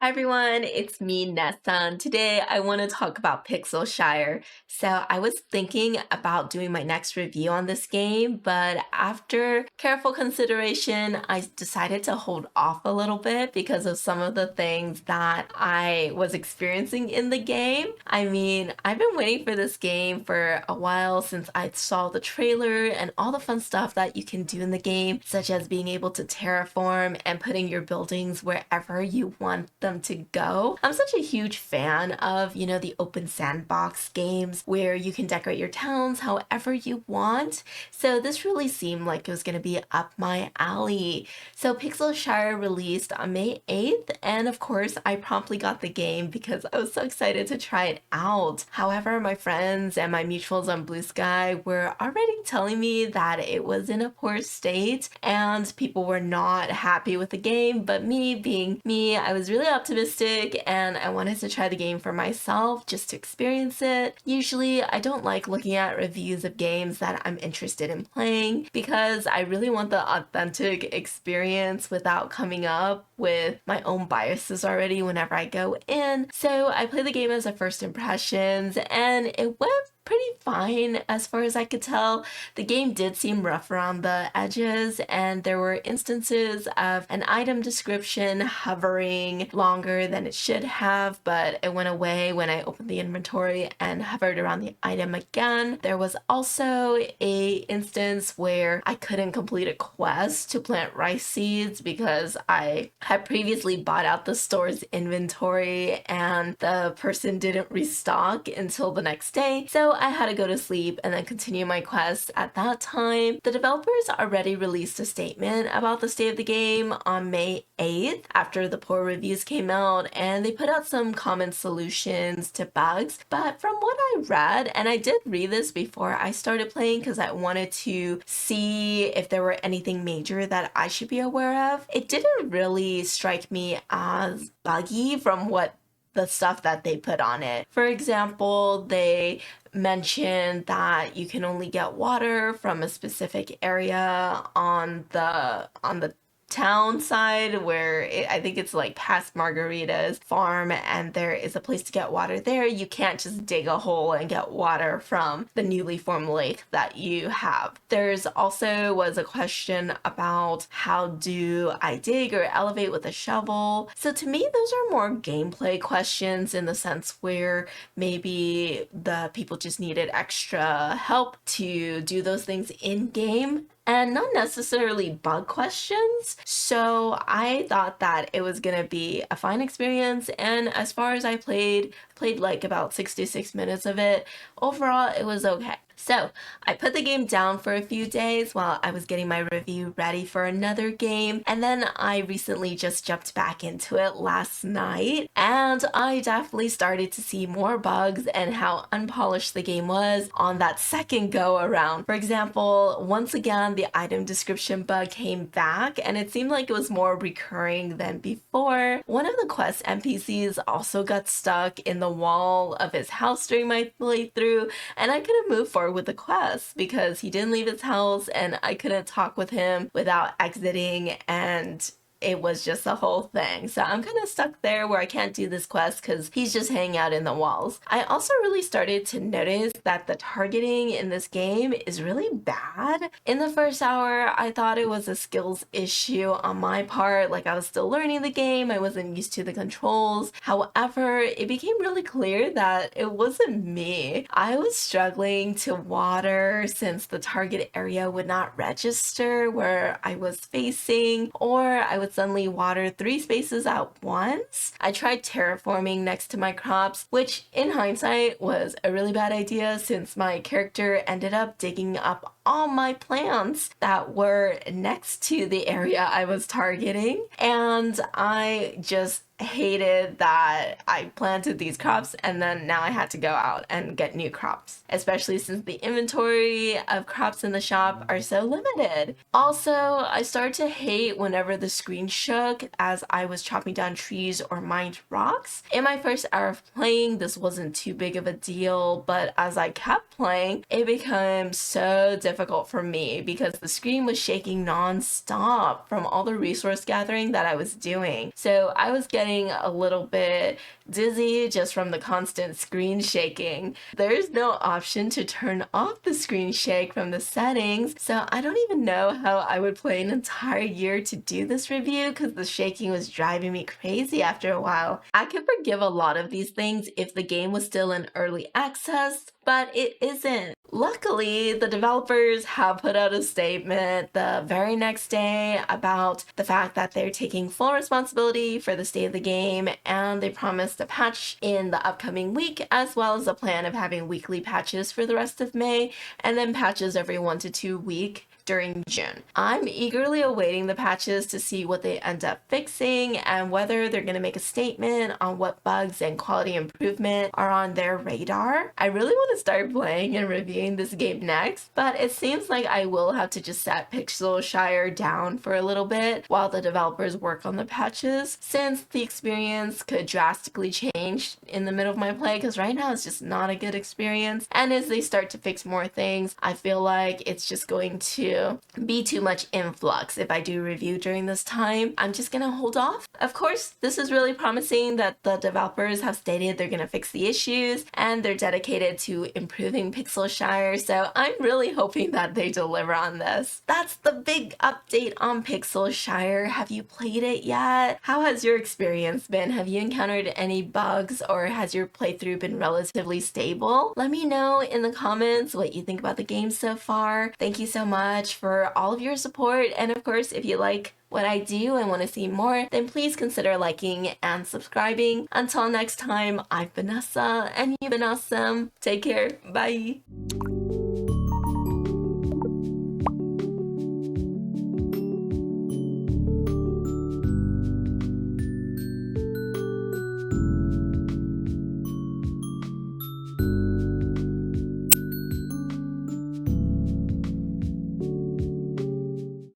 Hi everyone, it's me, Nessa, and today I want to talk about Pixelshire. So I was thinking about doing my next review on this game, but after careful consideration, I decided to hold off a little bit because of some of the things that I was experiencing in the game. I mean, I've been waiting for this game for a while since I saw the trailer and all the fun stuff that you can do in the game, such as being able to terraform and putting your buildings wherever you want them to go. I'm such a huge fan of, the open sandbox games where you can decorate your towns however you want. So this really seemed like it was going to be up my alley. So Pixelshire released on May 8th, and of course, I promptly got the game because I was so excited to try it out. However, my friends and my mutuals on Blue Sky were already telling me that it was in a poor state and people were not happy with the game, but me being me, I was really optimistic and I wanted to try the game for myself just to experience it. Usually, I don't like looking at reviews of games that I'm interested in playing because I really want the authentic experience without coming up with my own biases already whenever I go in. So I played the game as a first impressions and it went pretty fine as far as I could tell. The game did seem rough around the edges, and there were instances of an item description hovering longer than it should have, but it went away when I opened the inventory and hovered around the item again. There was also a instance where I couldn't complete a quest to plant rice seeds because I had previously bought out the store's inventory and the person didn't restock until the next day. So I had to go to sleep and then continue my quest at that time. The developers already released a statement about the state of the game on May 8th after the poor reviews came out, and they put out some common solutions to bugs. But from what I read, and I did read this before I started playing because I wanted to see if there were anything major that I should be aware of, it didn't really strike me as buggy from what the stuff that they put on it. For example, they mentioned that you can only get water from a specific area on the town side where I think it's like past Margarita's farm, and there is a place to get water there. You can't just dig a hole and get water from the newly formed lake that you have. There's also was a question about how do I dig or elevate with a shovel. So to me, those are more gameplay questions in the sense where maybe the people just needed extra help to do those things in game, and not necessarily bug questions. So I thought that it was gonna be a fine experience, and as far as I played like about 66 minutes of it. Overall, it was okay. So I put the game down for a few days while I was getting my review ready for another game, and then I recently just jumped back into it last night, and I definitely started to see more bugs and how unpolished the game was on that second go around. For example, once again, the item description bug came back, and it seemed like it was more recurring than before. One of the quest NPCs also got stuck in the wall of his house during my playthrough, and I couldn't move forward with the quest because he didn't leave his house and I couldn't talk with him without exiting, and it was just a whole thing. So I'm kind of stuck there where I can't do this quest because he's just hanging out in the walls. I also really started to notice that the targeting in this game is really bad. In the first hour, I thought it was a skills issue on my part, like I was still learning the game, I wasn't used to the controls. However, it became really clear that it wasn't me. I was struggling to water since the target area would not register where I was facing, or I would suddenly water 3 spaces at once. I tried terraforming next to my crops, which in hindsight was a really bad idea since my character ended up digging up all my plants that were next to the area I was targeting, and I just hated that I planted these crops and then now I had to go out and get new crops, especially since the inventory of crops in the shop are so limited. Also, I started to hate whenever the screen shook as I was chopping down trees or mined rocks. In my first hour of playing, this wasn't too big of a deal, but as I kept playing, it became so difficult difficult for me because the screen was shaking non-stop from all the resource gathering that I was doing. So I was getting a little bit dizzy just from the constant screen shaking. There's no option to turn off the screen shake from the settings, so I don't even know how I would play an entire year to do this review because the shaking was driving me crazy after a while. I could forgive a lot of these things if the game was still in early access, but it isn't. Luckily, the developers have put out a statement the very next day about the fact that they're taking full responsibility for the state of the game, and they promised a patch in the upcoming week, as well as a plan of having weekly patches for the rest of May, and then patches every 1 to 2 weeks during June. I'm eagerly awaiting the patches to see what they end up fixing and whether they're going to make a statement on what bugs and quality improvement are on their radar. I really want to start playing and reviewing this game next, but it seems like I will have to just set Pixelshire down for a little bit while the developers work on the patches, since the experience could drastically change in the middle of my play, because right now it's just not a good experience. And as they start to fix more things, I feel like it's just going to be too much influx if I do review during this time. I'm just gonna hold off. Of course, this is really promising that the developers have stated they're gonna fix the issues and they're dedicated to improving Pixelshire, so I'm really hoping that they deliver on this. That's the big update on Pixelshire. Have you played it yet? How has your experience been? Have you encountered any bugs, or has your playthrough been relatively stable? Let me know in the comments what you think about the game so far. Thank you so much for all of your support, and of course, if you like what I do and want to see more, then please consider liking and subscribing. Until next time, I've been Vanessa, and you've been awesome. Take care. Bye.